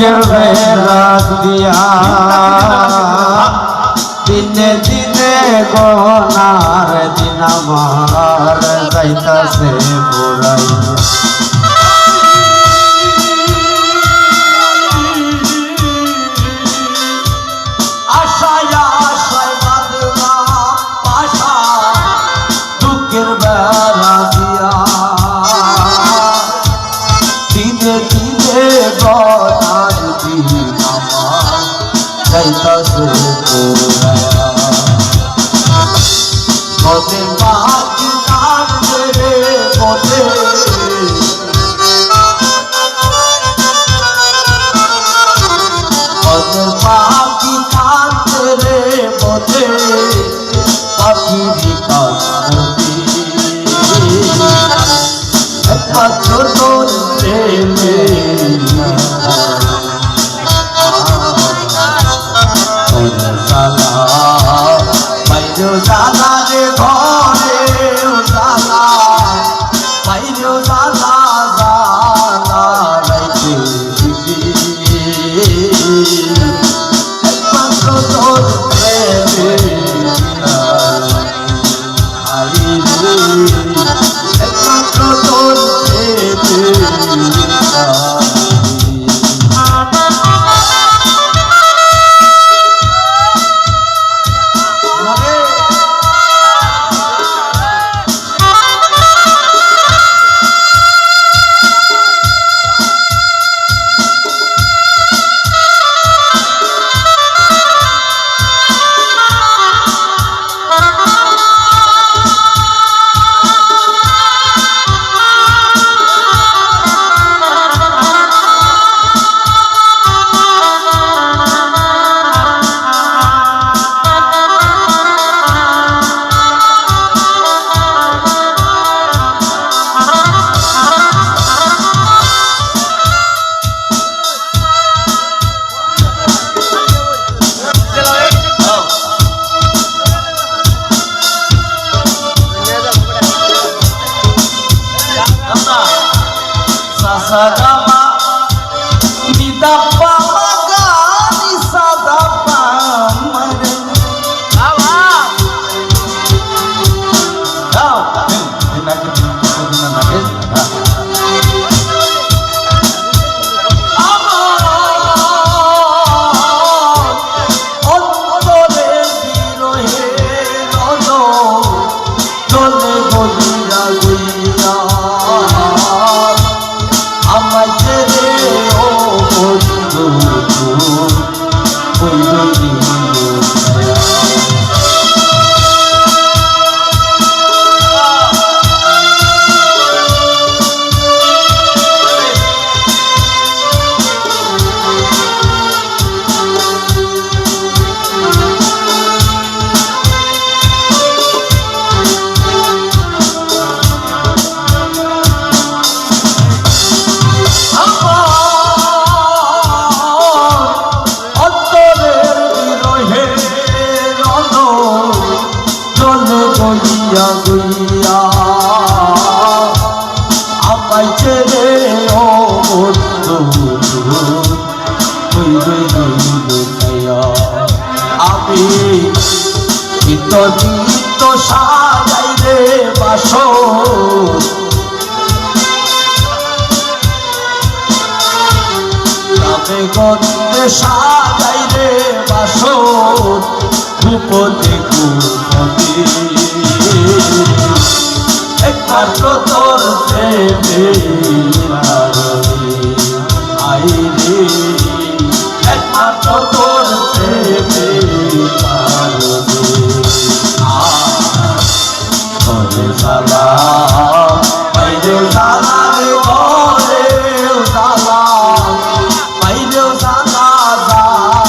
বুকের বেড়া দিয়া দিনে দিনে গনার দিন আমার যাইতাছে পুরাই আশায় আশায় বাঁধলাম আশা বুকের বেড়া দিয়া দিনে দিনে গনার দিন আমার যাইতাছে পুরাইয়া মনে বাকি কাঁদে রে মনে মনে বাকি কাঁদে রে মনে পাখির কাঁদে একমাত্র তোর প্রেমে জালা রে ঘরে জালা বাইরে জালা জালা রাইতে একমাত্র তোর প্রেমে একমাত্র তোর প্রেমে Sadama Nida Pamaga Nisada Pamare Ava Now গুইয়া গুইয়া আমায় ছেড়ে ও বন্ধু আমি নিত্য নিত্য সাজাই রে বাসর গ্রামে গঞ্জে সাজাই রে বাসর ধূপতে কুপতি একমাত্র তোর প্রেমে আই রে একমাত্র তোর প্রেমে সালা বাইরে সালা রে ঘরে সালা বাইরে সালা সালা